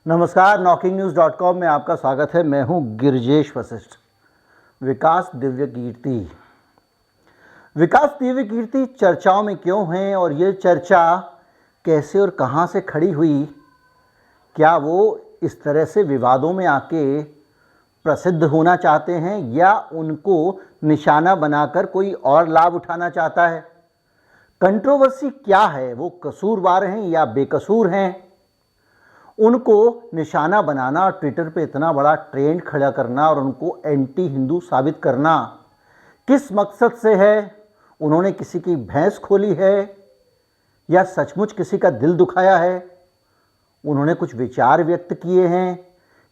नमस्कार, knocking-news.com में आपका स्वागत है। मैं हूं गिरिजेश वशिष्ठ। विकास दिव्य कीर्ति चर्चाओं में क्यों हैं और ये चर्चा कैसे और कहां से खड़ी हुई? क्या वो इस तरह से विवादों में आके प्रसिद्ध होना चाहते हैं या उनको निशाना बनाकर कोई और लाभ उठाना चाहता है? कंट्रोवर्सी क्या है? वो कसूरवार हैं या बेकसूर हैं? उनको निशाना बनाना और ट्विटर पे इतना बड़ा ट्रेंड खड़ा करना और उनको एंटी हिंदू साबित करना किस मकसद से है? उन्होंने किसी की भैंस खोली है या सचमुच किसी का दिल दुखाया है? उन्होंने कुछ विचार व्यक्त किए हैं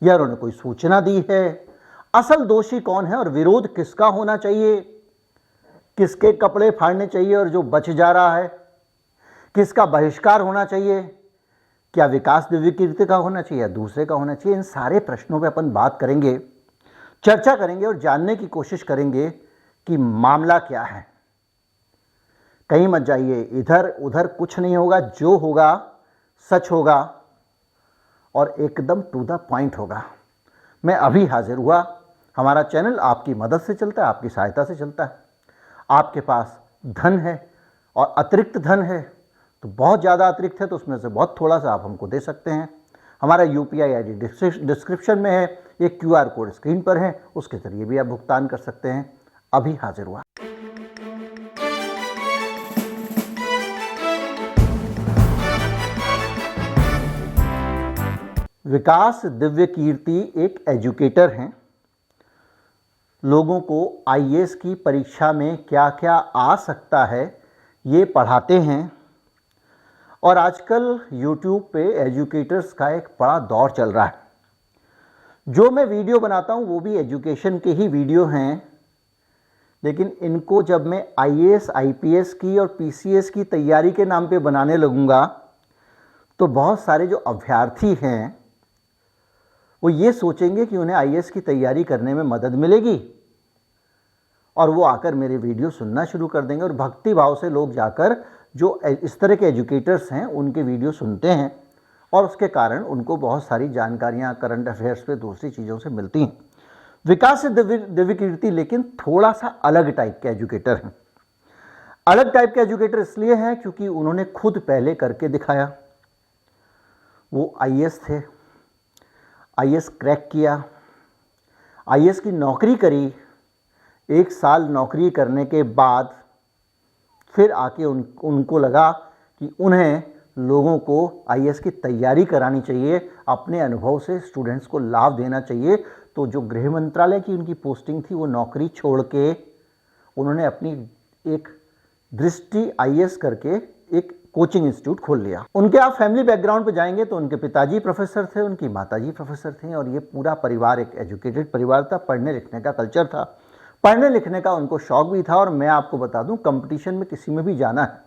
या उन्होंने कोई सूचना दी है? असल दोषी कौन है और विरोध किसका होना चाहिए? किसके कपड़े फाड़ने चाहिए और जो बच जा रहा है? किसका बहिष्कार होना चाहिए? क्या विकास दिव्य कीर्ति का होना चाहिए या दूसरे का होना चाहिए? इन सारे प्रश्नों पे अपन बात करेंगे, चर्चा करेंगे और जानने की कोशिश करेंगे कि मामला क्या है। कहीं मत जाइए, इधर उधर कुछ नहीं होगा, जो होगा सच होगा और एकदम टू द पॉइंट होगा। मैं अभी हाजिर हुआ। हमारा चैनल आपकी मदद से चलता है, आपकी सहायता से चलता है। आपके पास धन है और अतिरिक्त धन है तो बहुत ज़्यादा अतिरिक्त है तो उसमें से बहुत थोड़ा सा आप हमको दे सकते हैं। हमारा UPI ID डिस्क्रिप्शन में है, एक QR कोड स्क्रीन पर है, उसके ज़रिए भी आप भुगतान कर सकते हैं। अभी हाजिर हुआ। विकास दिव्य कीर्ति एक एजुकेटर हैं। लोगों को IAS की परीक्षा में क्या क्या आ सकता है ये पढ़ाते हैं और आजकल YouTube पे एजुकेटर्स का एक बड़ा दौर चल रहा है। जो मैं वीडियो बनाता हूँ वो भी एजुकेशन के ही वीडियो हैं, लेकिन इनको जब मैं IAS IPS की और PCS की तैयारी के नाम पे बनाने लगूँगा तो बहुत सारे जो अभ्यर्थी हैं वो ये सोचेंगे कि उन्हें IAS की तैयारी करने में मदद मिलेगी और वो आकर मेरे वीडियो सुनना शुरू कर देंगे और भक्ति भाव से लोग जाकर जो इस तरह के एजुकेटर्स हैं उनके वीडियो सुनते हैं और उसके कारण उनको बहुत सारी जानकारियाँ करंट अफेयर्स पे दूसरी चीज़ों से मिलती हैं। विकास दिव्य कीर्ति लेकिन थोड़ा सा अलग टाइप के एजुकेटर हैं। अलग टाइप के एजुकेटर इसलिए हैं क्योंकि उन्होंने खुद पहले करके दिखाया। वो IAS थे, IAS क्रैक किया, IAS की नौकरी करी। 1 साल नौकरी करने के बाद फिर आके उनको लगा कि उन्हें लोगों को IAS की तैयारी करानी चाहिए, अपने अनुभव से स्टूडेंट्स को लाभ देना चाहिए। तो जो गृह मंत्रालय की उनकी पोस्टिंग थी वो नौकरी छोड़ के उन्होंने अपनी एक दृष्टि IAS करके एक कोचिंग इंस्टीट्यूट खोल लिया। उनके आप फैमिली बैकग्राउंड पे जाएंगे तो उनके पिताजी प्रोफेसर थे, उनकी माताजी प्रोफेसर थी और ये पूरा परिवार एक एजुकेटेड परिवार था। पढ़ने लिखने का कल्चर था, पढ़ने लिखने का उनको शौक भी था। और मैं आपको बता दूं, कंपटीशन में किसी में भी जाना है,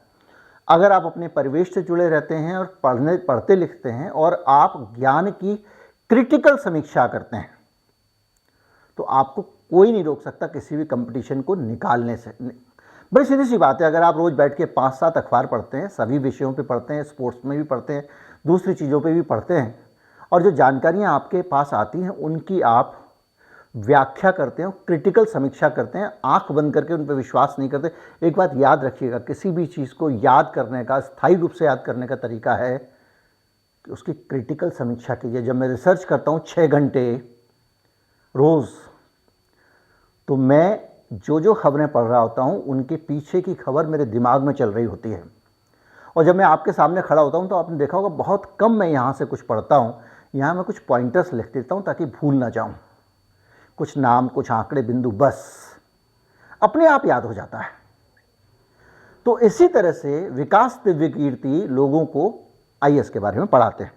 अगर आप अपने परिवेश से जुड़े रहते हैं और पढ़ते लिखते हैं और आप ज्ञान की क्रिटिकल समीक्षा करते हैं तो आपको कोई नहीं रोक सकता किसी भी कंपटीशन को निकालने से। बड़ी सीधी सी बात है, अगर आप रोज़ बैठ के 5-7 अखबार पढ़ते हैं, सभी विषयों पे पढ़ते हैं, स्पोर्ट्स में भी पढ़ते हैं, दूसरी चीज़ों पे भी पढ़ते हैं और जो जानकारियाँ आपके पास आती हैं उनकी आप व्याख्या करते हैं, क्रिटिकल समीक्षा करते हैं, आंख बंद करके उन पर विश्वास नहीं करते। एक बात याद रखिएगा, किसी भी चीज़ को याद करने का, स्थायी रूप से याद करने का तरीका है कि उसकी क्रिटिकल समीक्षा कीजिए। जब मैं रिसर्च करता हूँ 6 घंटे रोज़, तो मैं जो खबरें पढ़ रहा होता हूँ उनके पीछे की खबर मेरे दिमाग में चल रही होती है। और जब मैं आपके सामने खड़ा होता हूँ तो आपने देखा होगा बहुत कम मैं यहाँ से कुछ पढ़ता हूँ, यहाँ मैं कुछ पॉइंटर्स लिख देता हूँ ताकि भूल ना जाऊँ। कुछ नाम, कुछ आंकड़े, बिंदु, बस अपने आप याद हो जाता है। तो इसी तरह से विकास दिव्य कीर्ति लोगों को IAS के बारे में पढ़ाते हैं।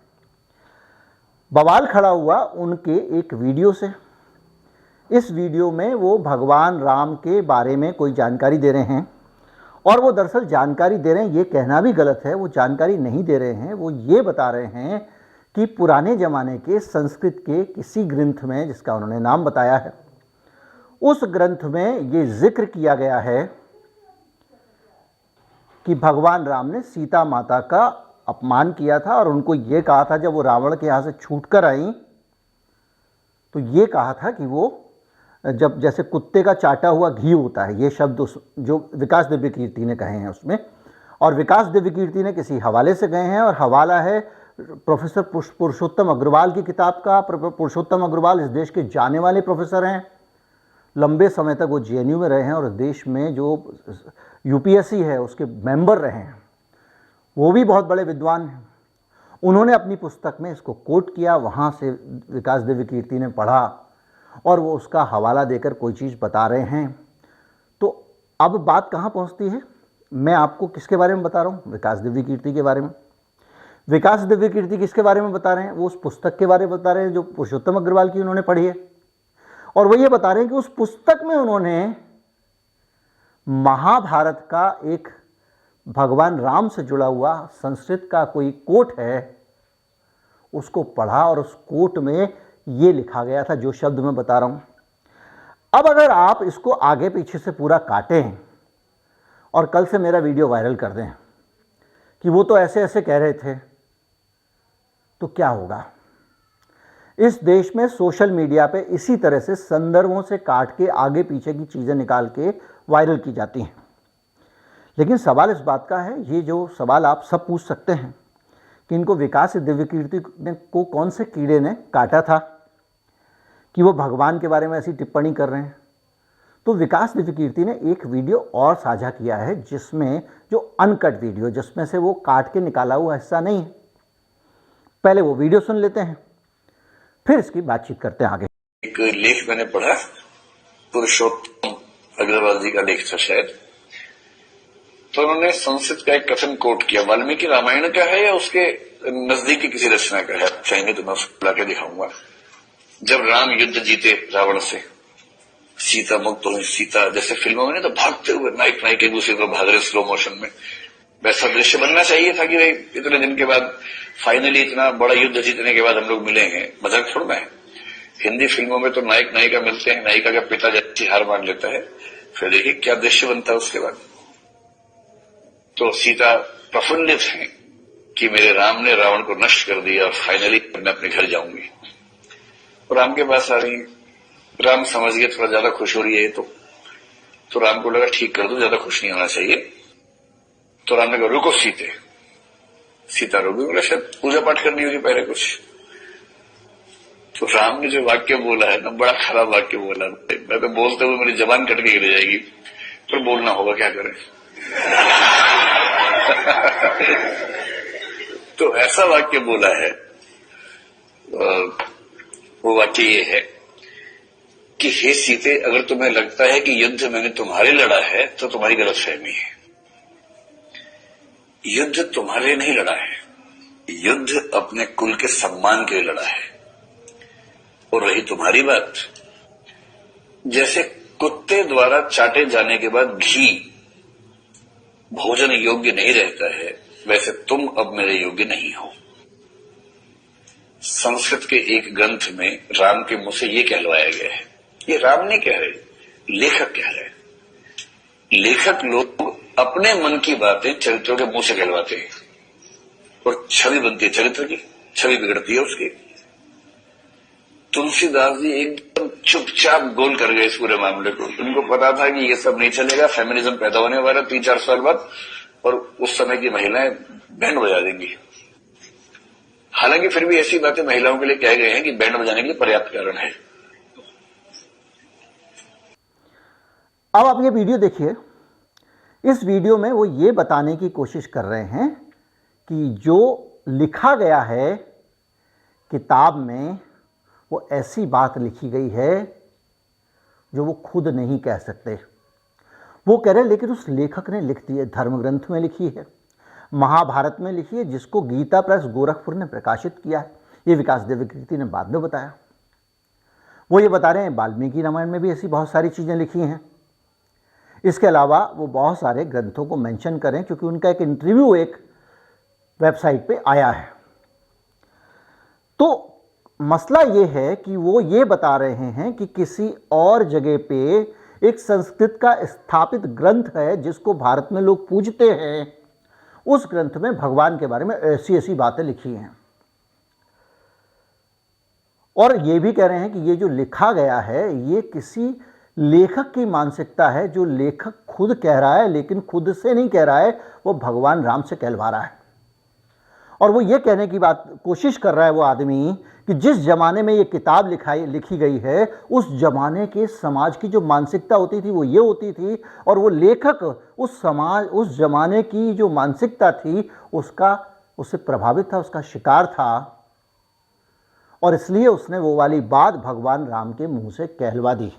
बवाल खड़ा हुआ उनके एक वीडियो से। इस वीडियो में वो भगवान राम के बारे में कोई जानकारी दे रहे हैं और वो दरअसल जानकारी दे रहे हैं, ये कहना भी गलत है, वो जानकारी नहीं दे रहे हैं। वो ये बता रहे हैं कि पुराने ज़माने के संस्कृत के किसी ग्रंथ में, जिसका उन्होंने नाम बताया है, उस ग्रंथ में ये जिक्र किया गया है कि भगवान राम ने सीता माता का अपमान किया था और उनको ये कहा था, जब वो रावण के यहाँ से छूट कर आई तो ये कहा था कि वो जब जैसे कुत्ते का चाटा हुआ घी होता है, ये शब्द उस जो विकास दिव्य कीर्ति ने कहे हैं उसमें, और विकास दिव्य कीर्ति ने किसी हवाले से गए हैं और हवाला है प्रोफेसर पुरुषोत्तम अग्रवाल की किताब का। पुरुषोत्तम अग्रवाल इस देश के जाने वाले प्रोफेसर हैं, लंबे समय तक वो जेएनयू में रहे हैं और देश में जो यूपीएससी है उसके मेंबर रहे हैं, वो भी बहुत बड़े विद्वान हैं। उन्होंने अपनी पुस्तक में इसको कोट किया, वहाँ से विकास दिव्य कीर्ति ने पढ़ा और वो उसका हवाला देकर कोई चीज़ बता रहे हैं। तो अब बात कहाँ पहुँचती है, मैं आपको किसके बारे में बता रहा हूँ, विकास दिव्य कीर्ति के बारे में। विकास दिव्य कीर्ति किसके बारे में बता रहे हैं, वो उस पुस्तक के बारे में बता रहे हैं जो पुरुषोत्तम अग्रवाल की उन्होंने पढ़ी है, और वो ये बता रहे हैं कि उस पुस्तक में उन्होंने महाभारत का एक भगवान राम से जुड़ा हुआ संस्कृत का कोई कोट है उसको पढ़ा और उस कोट में ये लिखा गया था जो शब्द मैं बता रहा हूं। अब अगर आप इसको आगे पीछे से पूरा काटें और कल से मेरा वीडियो वायरल कर दें कि वो तो ऐसे ऐसे कह रहे थे, तो क्या होगा। इस देश में सोशल मीडिया पे इसी तरह से संदर्भों से काट के आगे पीछे की चीज़ें निकाल के वायरल की जाती हैं। लेकिन सवाल इस बात का है, ये जो सवाल आप सब पूछ सकते हैं कि इनको विकास दिव्य कीर्ति को कौन से कीड़े ने काटा था कि वो भगवान के बारे में ऐसी टिप्पणी कर रहे हैं। तो विकास दिव्य कीर्ति ने एक वीडियो और साझा किया है जिसमें जो अनकट वीडियो, जिसमें से वो काट के निकाला हुआ हिस्सा नहीं है। पहले वो वीडियो सुन लेते हैं, फिर इसकी बातचीत करते हैं आगे। एक लेख मैंने पढ़ा, पुरुषोत्तम अग्रवाल जी का लेख था शायद, तो उन्होंने संस्कृत का एक कथन कोट किया। वाल्मीकि रामायण का है या उसके नजदीकी किसी रचना का है, चाहेंगे तो मैं उसको लाके दिखाऊंगा। जब राम युद्ध जीते रावण से, सीता मुक्त हुई, सीता जैसे फिल्मों में तो भागते हुए नायक नायक एक दूसरे को भाग रहे स्लो मोशन में, वैसा दृश्य बनना चाहिए था कि भाई इतने दिन के बाद फाइनली इतना बड़ा युद्ध जीतने के बाद हम लोग मिलेंगे, मजाक थोड़ा है। हिंदी फिल्मों में तो नायक नायिका मिलते हैं, नायिका का पिता जैसी हार मान लेता है, फिर देखिए क्या दृश्य बनता है उसके बाद। तो सीता प्रफुल्लित है कि मेरे राम ने रावण को नष्ट कर दिया और फाइनली मैं अपने घर जाऊंगी। और राम के पास आ रही है, राम समझ गए थोड़ा ज्यादा खुश हो रही है तो राम को लगा ठीक कर दो, ज्यादा खुश नहीं होना चाहिए। तो राम ने कहा रुको सीते, सीता रुकी, बोला शायद पूजा पाठ करनी होगी पहले कुछ। तो राम ने जो वाक्य बोला है ना, बड़ा खराब वाक्य बोला। मैं तो बोलते हुए मेरी जबान कट के गिर जाएगी, पर बोलना होगा, क्या करें। तो ऐसा वाक्य बोला है, वो वाक्य ये है कि हे सीते, अगर तुम्हें लगता है कि युद्ध मैंने तुम्हारे लड़ा है तो तुम्हारी गलतफहमी है। युद्ध तुम्हारे लिए नहीं लड़ा है, युद्ध अपने कुल के सम्मान के लिए लड़ा है। और रही तुम्हारी बात, जैसे कुत्ते द्वारा चाटे जाने के बाद घी भोजन योग्य नहीं रहता है, वैसे तुम अब मेरे योग्य नहीं हो। संस्कृत के एक ग्रंथ में राम के मुंह से ये कहलवाया गया है। ये राम नहीं कह रहे, लेखक कह रहे। लेखक लोग अपने मन की बातें चरित्रों के मुंह से कहलवाते हैं और छवि बनती है, चरित्र की छवि बिगड़ती है उसकी। तुलसीदास जी एकदम चुपचाप गोल कर गए इस पूरे मामले को। उनको पता था कि ये सब नहीं चलेगा, फेमिनिज्म पैदा होने वाला 3-4 साल बाद, और उस समय की महिलाएं बैंड बजा देंगी। हालांकि फिर भी ऐसी बातें महिलाओं के लिए कह गए हैं कि बैंड बजाने के लिए पर्याप्त कारण है। अब आप ये वीडियो देखिए। इस वीडियो में वो ये बताने की कोशिश कर रहे हैं कि जो लिखा गया है किताब में, वो ऐसी बात लिखी गई है जो वो खुद नहीं कह सकते। वो कह रहे हैं लेकिन उस लेखक ने लिख दी है, धर्म ग्रंथ में लिखी है, महाभारत में लिखी है, जिसको गीता प्रेस गोरखपुर ने प्रकाशित किया है। ये विकास दिव्य कीर्ति ने बाद में बताया। वो ये बता रहे हैं वाल्मीकि रामायण में भी ऐसी बहुत सारी चीज़ें लिखी हैं। इसके अलावा वो बहुत सारे ग्रंथों को मेंशन करें क्योंकि उनका एक इंटरव्यू एक वेबसाइट पे आया है। तो मसला ये है कि वो ये बता रहे हैं कि किसी और जगह पे एक संस्कृत का स्थापित ग्रंथ है जिसको भारत में लोग पूजते हैं, उस ग्रंथ में भगवान के बारे में ऐसी ऐसी बातें लिखी हैं। और ये भी कह रहे हैं कि ये जो लिखा गया है ये किसी लेखक की मानसिकता है, जो लेखक खुद कह रहा है लेकिन खुद से नहीं कह रहा है, वो भगवान राम से कहलवा रहा है। और वो ये कहने की बात कोशिश कर रहा है वो आदमी कि जिस जमाने में ये किताब लिखी गई है उस जमाने के समाज की जो मानसिकता होती थी वो ये होती थी, और वो लेखक उस जमाने की जो मानसिकता थी उससे प्रभावित था, उसका शिकार था, और इसलिए उसने वो वाली बात भगवान राम के मुंह से कहलवा दी।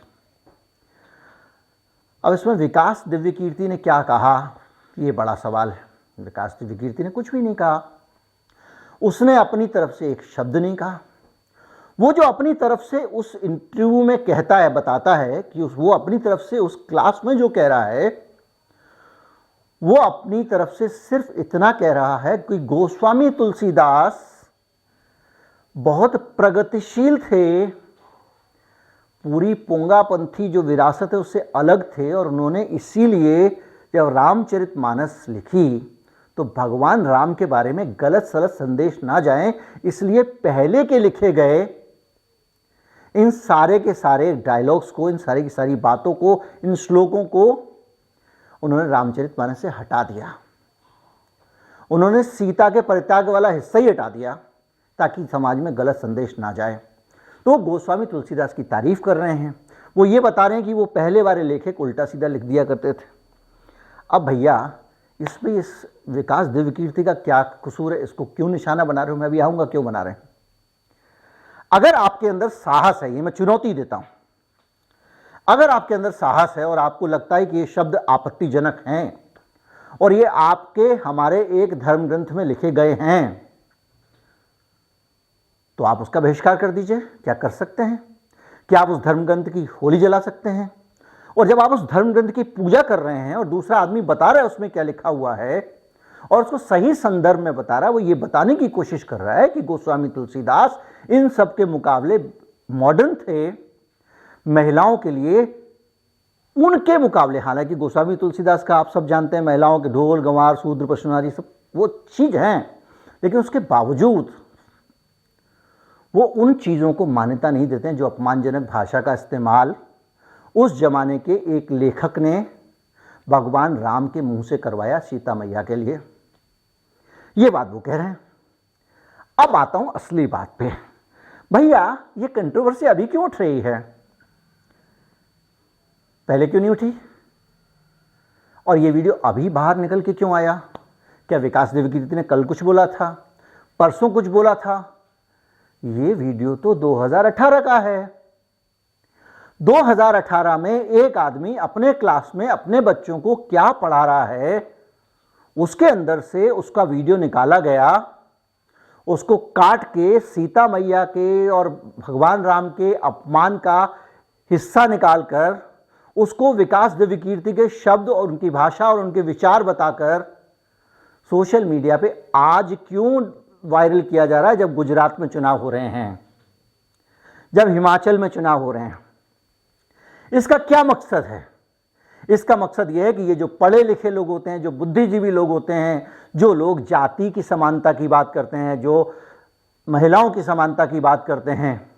अब इसमें विकास दिव्यकीर्ति ने क्या कहा, ये बड़ा सवाल है। विकास दिव्यकीर्ति ने कुछ भी नहीं कहा, उसने अपनी तरफ से एक शब्द नहीं कहा। वो जो अपनी तरफ से उस इंटरव्यू में कहता है, बताता है कि वो अपनी तरफ से उस क्लास में जो कह रहा है वो अपनी तरफ से सिर्फ इतना कह रहा है कि गोस्वामी तुलसीदास बहुत प्रगतिशील थे, पूरी पोंगापंथी जो विरासत है उससे अलग थे, और उन्होंने इसीलिए जब रामचरितमानस लिखी तो भगवान राम के बारे में गलत सलत संदेश ना जाएं, इसलिए पहले के लिखे गए इन सारे के सारे डायलॉग्स को, इन सारी की सारी बातों को, इन श्लोकों को उन्होंने रामचरितमानस से हटा दिया। उन्होंने सीता के परित्याग वाला हिस्सा ही हटा दिया ताकि समाज में गलत संदेश ना जाए। तो गोस्वामी तुलसीदास की तारीफ कर रहे हैं, वो ये बता रहे हैं कि वो पहले वाले लेखक उल्टा सीधा लिख दिया करते थे। अब भैया इसमें इस विकास दिव्यकीर्ति का क्या कसूर है, इसको क्यों निशाना बना रहे हो? मैं भी आऊंगा क्यों बना रहे हैं। अगर आपके अंदर साहस है, ये मैं चुनौती देता हूं, अगर आपके अंदर साहस है और आपको लगता है कि ये शब्द आपत्तिजनक हैं और ये आपके हमारे एक धर्म ग्रंथ में लिखे गए हैं, तो आप उसका बहिष्कार कर दीजिए। क्या कर सकते हैं? क्या आप उस धर्म ग्रंथ की होली जला सकते हैं? और जब आप उस धर्म ग्रंथ की पूजा कर रहे हैं और दूसरा आदमी बता रहा है उसमें क्या लिखा हुआ है और उसको सही संदर्भ में बता रहा है, वो ये बताने की कोशिश कर रहा है कि गोस्वामी तुलसीदास इन सब के मुकाबले मॉडर्न थे, महिलाओं के लिए उनके मुकाबले। हालांकि गोस्वामी तुलसीदास का आप सब जानते हैं, महिलाओं के ढोल गंवार शूद्र पशुनारी सब वो चीज हैं, लेकिन उसके बावजूद वो उन चीज़ों को मान्यता नहीं देते हैं जो अपमानजनक भाषा का इस्तेमाल उस जमाने के एक लेखक ने भगवान राम के मुंह से करवाया सीता मैया के लिए। ये बात वो कह रहे हैं। अब आता हूं असली बात पे। भैया ये कंट्रोवर्सी अभी क्यों उठ रही है? पहले क्यों नहीं उठी? और ये वीडियो अभी बाहर निकल के क्यों आया? क्या विकास दिव्यकीर्ति ने कल कुछ बोला था, परसों कुछ बोला था? ये वीडियो तो 2018 का है। 2018 में एक आदमी अपने क्लास में अपने बच्चों को क्या पढ़ा रहा है उसके अंदर से उसका वीडियो निकाला गया, उसको काट के सीता मैया के और भगवान राम के अपमान का हिस्सा निकालकर उसको विकास दिव्यकीर्ति के शब्द और उनकी भाषा और उनके विचार बताकर सोशल मीडिया पे आज क्यों वायरल किया जा रहा है? जब गुजरात में चुनाव हो रहे हैं, जब हिमाचल में चुनाव हो रहे हैं। इसका क्या मकसद है? इसका मकसद यह है कि ये जो पढ़े लिखे लोग होते हैं, जो बुद्धिजीवी लोग होते हैं, जो लोग जाति की समानता की बात करते हैं, जो महिलाओं की समानता की बात करते हैं,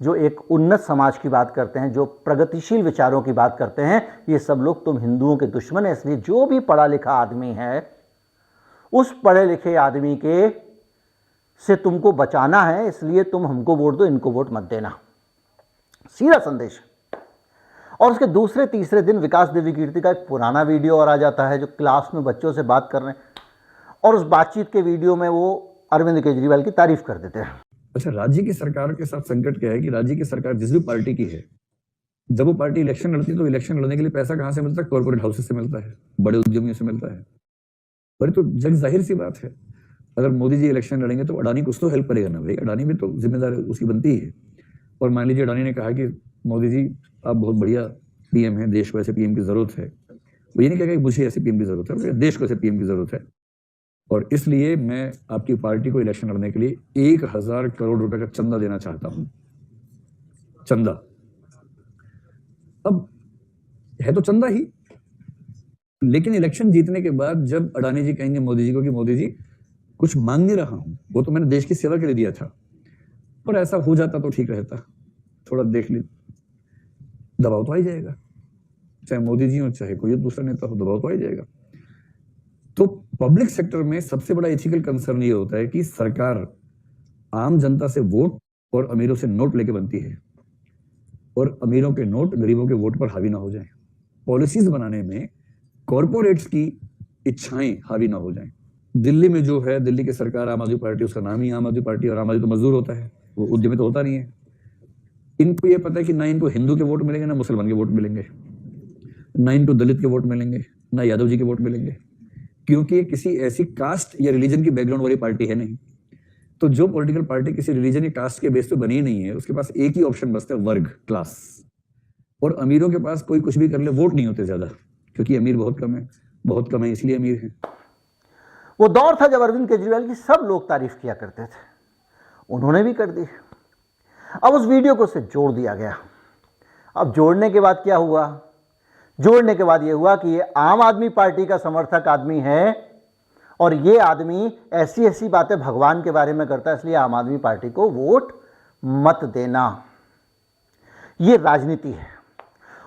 जो एक उन्नत समाज की बात करते हैं, जो प्रगतिशील विचारों की बात करते हैं, ये सब लोग तुम हिंदुओं के दुश्मन है। इसलिए जो भी पढ़ा लिखा आदमी है उस पढ़े लिखे आदमी के से तुमको बचाना है, इसलिए तुम हमको वोट दो, इनको वोट मत देना। सीधा संदेश। और उसके दूसरे तीसरे दिन विकास दिव्यकीर्ति का एक पुराना वीडियो और आ जाता है जो क्लास में बच्चों से बात कर रहे हैं, और उस बातचीत के वीडियो में वो अरविंद केजरीवाल की तारीफ कर देते हैं। अच्छा, राज्य की सरकार के साथ संकट क्या है कि राज्य की सरकार जिस भी पार्टी की है, जब वो पार्टी इलेक्शन लड़ती है तो इलेक्शन लड़ने के लिए पैसा कहां से मिलता है? कॉर्पोरेट हाउसेस से मिलता है, बड़े उद्यमियों से मिलता है। पर तो जग जाहिर सी बात है, अगर मोदी जी इलेक्शन लड़ेंगे तो अडानी कुछ तो हेल्प करेगा ना भाई। अडानी भी तो जिम्मेदारी उसकी बनती ही है। और मान लीजिए अडानी ने कहा कि मोदी जी आप बहुत बढ़िया पीएम हैं, देश को ऐसे पीएम की जरूरत है। वो ये नहीं कहेगा कि मुझे ऐसे पीएम की जरूरत है, देश को ऐसे पीएम की जरूरत है, और इसलिए मैं आपकी पार्टी को इलेक्शन लड़ने के लिए 1000 करोड़ रुपए का चंदा देना चाहता हूं। चंदा अब है तो चंदा ही, लेकिन इलेक्शन जीतने के बाद जब अडानी जी कहेंगे मोदी जी को कि मोदी जी कुछ मांग नहीं रहा हूं, वो तो मैंने देश की सेवा के लिए दिया था, पर ऐसा हो जाता तो ठीक रहता, थोड़ा देख ली, दबाव तो आ ही जाएगा, चाहे मोदी जी हो चाहे कोई दूसरा नेता हो, दबाव तो आ ही जाएगा। तो पब्लिक सेक्टर में सबसे बड़ा एथिकल कंसर्न ये होता है कि सरकार आम जनता से वोट और अमीरों से नोट लेके बनती है, और अमीरों के नोट गरीबों के वोट पर हावी ना हो जाएं। पॉलिसीज बनाने में कॉरपोरेट्स की इच्छाएं हावी ना हो जाएं। दिल्ली में जो है, दिल्ली की सरकार आम आदमी पार्टी, उसका नाम ही आम आदमी पार्टी, और आम आदमी तो मजदूर होता है, वो उद्यमी तो होता नहीं है। इनको ये पता है कि ना इनको हिंदू के वोट मिलेंगे, ना मुसलमान के वोट मिलेंगे, ना इनको दलित के वोट मिलेंगे, ना यादव जी के वोट मिलेंगे, क्योंकि ये किसी ऐसी कास्ट या रिलीजन की बैकग्राउंड वाली पार्टी है नहीं। तो जो पॉलिटिकल पार्टी किसी रिलीजन या कास्ट के बेस पे बनी नहीं है, उसके पास एक ही ऑप्शन बचता है, वर्ग, क्लास। और अमीरों के पास कोई कुछ भी कर ले, वोट नहीं होते ज्यादा, क्योंकि अमीर बहुत कम है इसलिए अमीर है। वो दौर था जब अरविंद केजरीवाल की सब लोग तारीफ किया करते थे, उन्होंने भी कर दी। अब उस वीडियो को उससे जोड़ दिया गया। अब जोड़ने के बाद क्या हुआ? जोड़ने के बाद यह हुआ कि ये आम आदमी पार्टी का समर्थक आदमी है, और ये आदमी ऐसी ऐसी बातें भगवान के बारे में करता है, इसलिए आम आदमी पार्टी को वोट मत देना। ये राजनीति है,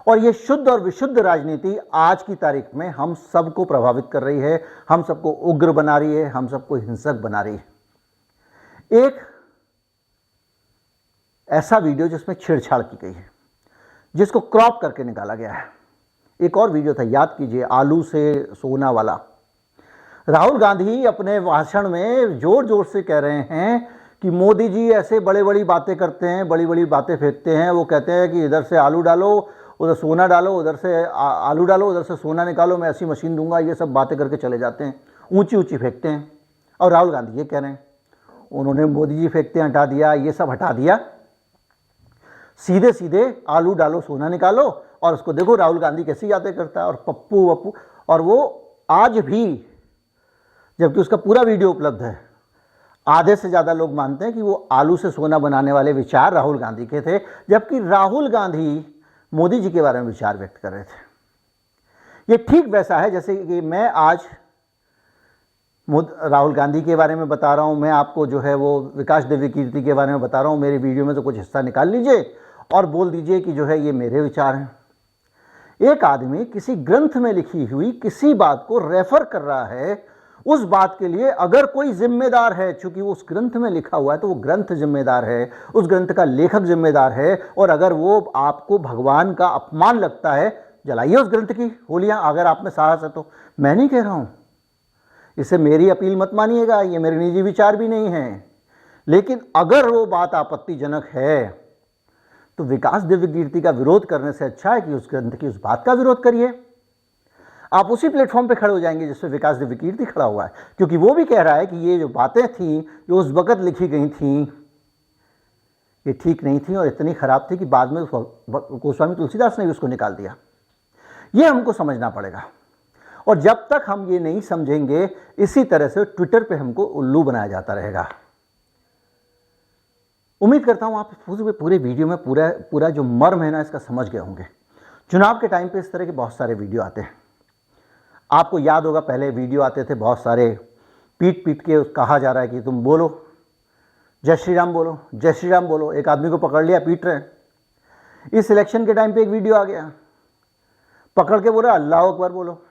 और ये शुद्ध और विशुद्ध राजनीति आज की तारीख में हम सबको प्रभावित कर रही है, हम सबको उग्र बना रही है, हम सबको हिंसक बना रही है। एक ऐसा वीडियो जिसमें छेड़छाड़ की गई है, जिसको क्रॉप करके निकाला गया है। एक और वीडियो था, याद कीजिए, आलू से सोना वाला। राहुल गांधी अपने भाषण में जोर जोर से कह रहे हैं कि मोदी जी ऐसे बड़ी बड़ी बातें करते हैं, बड़ी बड़ी बातें फेंकते हैं। वो कहते हैं कि इधर से आलू डालो, उधर सोना डालो, उधर से आलू डालो, उधर से सोना निकालो, मैं ऐसी मशीन दूंगा, ये सब बातें करके चले जाते हैं, ऊंची ऊंची फेंकते हैं। और राहुल गांधी ये कह रहे हैं, उन्होंने मोदी जी फेंकते हटा दिया, ये सब हटा दिया, सीधे सीधे आलू डालो सोना निकालो। और उसको देखो राहुल गांधी कैसी बातें करता है, और पप्पू वप्पू। और वो आज भी, जबकि उसका पूरा वीडियो उपलब्ध है, आधे से ज़्यादा लोग मानते हैं कि वो आलू से सोना बनाने वाले विचार राहुल गांधी के थे, जबकि राहुल गांधी मोदी जी के बारे में विचार व्यक्त कर रहे थे। ये ठीक वैसा है जैसे कि मैं आज राहुल गांधी के बारे में बता रहा हूँ, मैं आपको जो है वो विकास दिव्य कीर्ति के बारे में बता रहा हूँ। मेरी वीडियो में तो कुछ हिस्सा निकाल लीजिए और बोल दीजिए कि जो है ये मेरे विचार हैं। एक आदमी किसी ग्रंथ में लिखी हुई किसी बात को रेफर कर रहा है, उस बात के लिए अगर कोई जिम्मेदार है, चूंकि वो उस ग्रंथ में लिखा हुआ है तो वो ग्रंथ जिम्मेदार है, उस ग्रंथ का लेखक जिम्मेदार है। और अगर वो आपको भगवान का अपमान लगता है, जलाइए उस ग्रंथ की होलियां, अगर आप में साहस है तो। मैं नहीं कह रहा हूं, इसे मेरी अपील मत मानिएगा, ये मेरे निजी विचार भी नहीं है। लेकिन अगर वो बात आपत्तिजनक है तो विकास दिव्य कीर्ति का विरोध करने से अच्छा है कि उस ग्रंथ की उस बात का विरोध करिए। आप उसी प्लेटफॉर्म पे खड़े हो जाएंगे जिसपे विकास दिव्य कीर्ति खड़ा हुआ है, क्योंकि वो भी कह रहा है कि ये जो बातें थीं, जो उस वक्त लिखी गई थीं, ये ठीक नहीं थी और इतनी खराब थी कि बाद में गोस्वामी तुलसीदास ने भी उसको निकाल दिया। ये हमको समझना पड़ेगा। और जब तक हम ये नहीं समझेंगे, इसी तरह से ट्विटर पे हमको उल्लू बनाया जाता रहेगा। उम्मीद करता हूं आप पूरे वीडियो में पूरा जो मर्म है ना, इसका समझ गए होंगे। चुनाव के टाइम पे इस तरह के बहुत सारे वीडियो आते हैं। आपको याद होगा, पहले वीडियो आते थे बहुत सारे, पीट पीट के कहा जा रहा है कि तुम बोलो जय श्री राम बोलो, जय श्री राम बोलो। एक आदमी को पकड़ लिया, पीट रहे हैं। इस इलेक्शन के टाइम पे एक वीडियो आ गया, पकड़ के बोल रहा अल्लाह अकबर बोलो।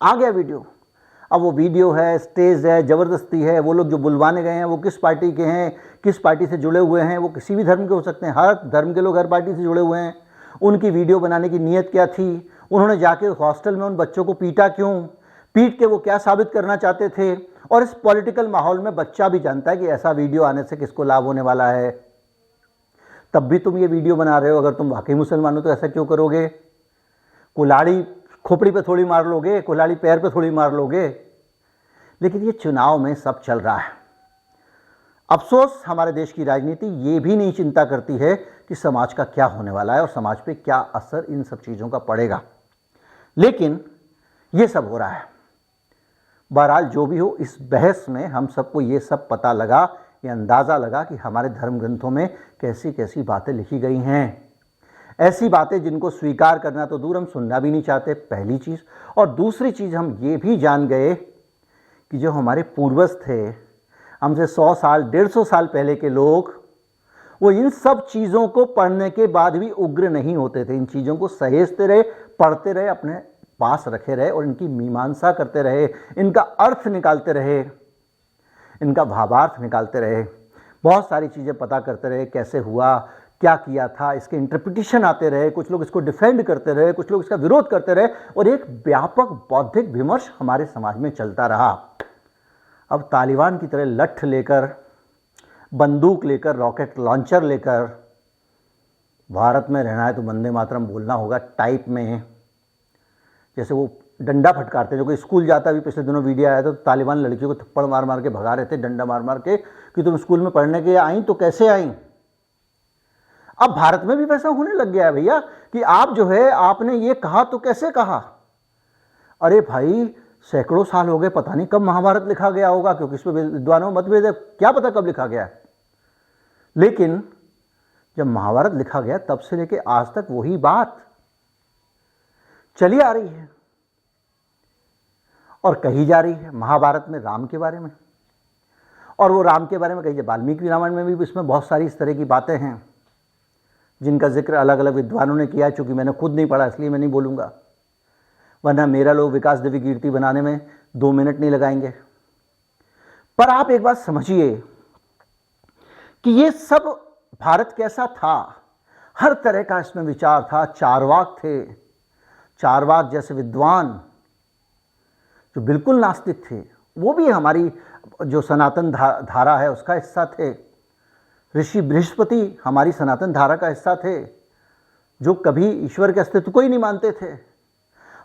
आ गया वीडियो। अब वो वीडियो है, स्टेज है, ज़बरदस्ती है। वो लोग जो बुलवाने गए हैं वो किस पार्टी के हैं, किस पार्टी से जुड़े हुए हैं, वो किसी भी धर्म के हो सकते हैं। हर धर्म के लोग हर पार्टी से जुड़े हुए हैं। उनकी वीडियो बनाने की नीयत क्या थी? उन्होंने जाके हॉस्टल में उन बच्चों को पीटा क्यों? पीट के वो क्या साबित करना चाहते थे? और इस पॉलिटिकल माहौल में बच्चा भी जानता है कि ऐसा वीडियो आने से किसको लाभ होने वाला है। तब भी तुम ये वीडियो बना रहे हो। अगर तुम वाकई मुसलमान हो तो ऐसा क्यों करोगे? कुल्हाड़ी खोपड़ी पे थोड़ी मार लोगे, कुल्हाड़ी पैर पे थोड़ी मार लोगे। लेकिन ये चुनाव में सब चल रहा है। अफसोस, हमारे देश की राजनीति ये भी नहीं चिंता करती है कि समाज का क्या होने वाला है और समाज पे क्या असर इन सब चीज़ों का पड़ेगा। लेकिन ये सब हो रहा है। बहरहाल जो भी हो, इस बहस में हम सबको ये सब पता लगा, ये अंदाज़ा लगा कि हमारे धर्म ग्रंथों में कैसी कैसी बातें लिखी गई हैं। ऐसी बातें जिनको स्वीकार करना तो दूर, हम सुनना भी नहीं चाहते, पहली चीज़। और दूसरी चीज़, हम ये भी जान गए कि जो हमारे पूर्वज थे, हमसे 100 साल 150 साल पहले के लोग, वो इन सब चीज़ों को पढ़ने के बाद भी उग्र नहीं होते थे। इन चीज़ों को सहेजते रहे, पढ़ते रहे, अपने पास रखे रहे और इनकी मीमांसा करते रहे, इनका अर्थ निकालते रहे, इनका भावार्थ निकालते रहे, बहुत सारी चीज़ें पता करते रहे, कैसे हुआ, क्या किया था, इसके इंटरप्रिटेशन आते रहे, कुछ लोग इसको डिफेंड करते रहे, कुछ लोग इसका विरोध करते रहे, और एक व्यापक बौद्धिक विमर्श हमारे समाज में चलता रहा। अब तालिबान की तरह लठ लेकर, बंदूक लेकर, रॉकेट लॉन्चर लेकर भारत में रहना है तो वंदे मातरम बोलना होगा टाइप में। जैसे वो डंडा फटकारते, जो कोई स्कूल जाता, भी पिछले दिनों वीडियो आया था, तो तालिबान लड़कियों को थप्पड़ मार मार के भगा रहे थे, डंडा मार मार के, कि तुम स्कूल में पढ़ने के लिए आई तो कैसे आई। अब भारत में भी वैसा होने लग गया है भैया, कि आप जो है, आपने ये कहा तो कैसे कहा। अरे भाई, सैकड़ों साल हो गए, पता नहीं कब महाभारत लिखा गया होगा, क्योंकि इस पर विद्वानों में मतभेद है, क्या पता कब लिखा गया है। लेकिन जब महाभारत लिखा गया तब से लेके आज तक वही बात चली आ रही है और कही जा रही है। महाभारत में राम के बारे में, और वो राम के बारे में कही जाए, वाल्मीकि रामायण में भी इसमें बहुत सारी इस तरह की बातें हैं जिनका जिक्र अलग अलग विद्वानों ने किया है। चूंकि मैंने खुद नहीं पढ़ा इसलिए मैं नहीं बोलूँगा, वरना मेरा लोग विकास देवी कीर्ति बनाने में 2 मिनट नहीं लगाएंगे। पर आप एक बात समझिए कि ये सब भारत कैसा था, हर तरह का इसमें विचार था। चारवाक थे, चारवाक जैसे विद्वान जो बिल्कुल नास्तिक थे, वो भी हमारी जो सनातन धारा है उसका हिस्सा थे। ऋषि बृहस्पति हमारी सनातन धारा का हिस्सा थे, जो कभी ईश्वर के अस्तित्व को ही नहीं मानते थे।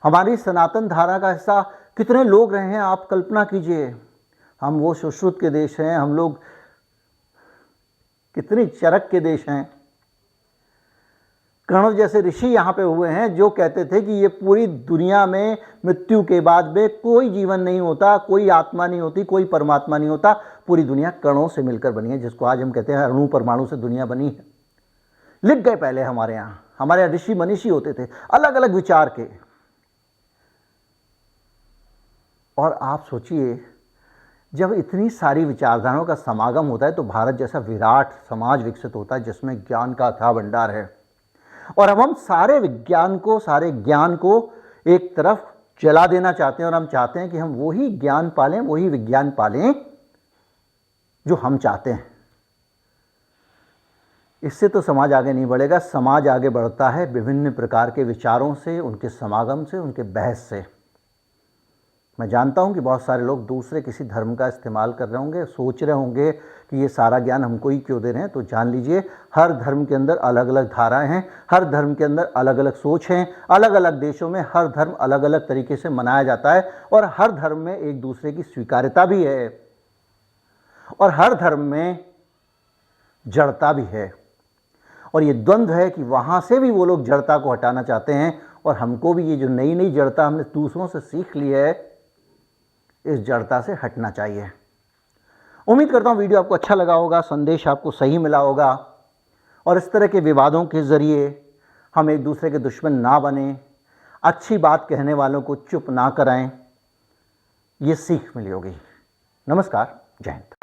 हमारी सनातन धारा का हिस्सा कितने लोग रहे हैं, आप कल्पना कीजिए। हम वो सुश्रुत के देश हैं, हम लोग कितनी चरक के देश हैं। कर्ण जैसे ऋषि यहाँ पे हुए हैं जो कहते थे कि ये पूरी दुनिया में मृत्यु के बाद में कोई जीवन नहीं होता, कोई आत्मा नहीं होती, कोई परमात्मा नहीं होता, पूरी दुनिया कणों से मिलकर बनी है, जिसको आज हम कहते हैं अणु परमाणु से दुनिया बनी है। लिख गए पहले हमारे यहाँ ऋषि मनीषी होते थे अलग अलग विचार के। और आप सोचिए, जब इतनी सारी विचारधाराओं का समागम होता है तो भारत जैसा विराट समाज विकसित होता है जिसमें ज्ञान का अथाह भंडार है। और अब हम सारे विज्ञान को, सारे ज्ञान को एक तरफ जला देना चाहते हैं, और हम चाहते हैं कि हम वही ज्ञान पालें, वही विज्ञान पालें जो हम चाहते हैं। इससे तो समाज आगे नहीं बढ़ेगा। समाज आगे बढ़ता है विभिन्न प्रकार के विचारों से, उनके समागम से, उनके बहस से। मैं जानता हूं कि बहुत सारे लोग दूसरे किसी धर्म का इस्तेमाल कर रहे होंगे, सोच रहे होंगे कि ये सारा ज्ञान हमको ही क्यों दे रहे हैं। तो जान लीजिए, हर धर्म के अंदर अलग अलग धाराएं हैं, हर धर्म के अंदर अलग अलग सोच हैं। अलग अलग देशों में हर धर्म अलग अलग तरीके से मनाया जाता है, और हर धर्म में एक दूसरे की स्वीकार्यता भी है, और हर धर्म में जड़ता भी है। और ये द्वंद्व है कि वहाँ से भी वो लोग जड़ता को हटाना चाहते हैं, और हमको भी ये जो नई नई जड़ता हमने दूसरों से सीख ली है, इस जड़ता से हटना चाहिए। उम्मीद करता हूँ वीडियो आपको अच्छा लगा होगा, संदेश आपको सही मिला होगा, और इस तरह के विवादों के ज़रिए हम एक दूसरे के दुश्मन ना बने, अच्छी बात कहने वालों को चुप ना कराएं, ये सीख मिली होगी। नमस्कार, जय हिंद।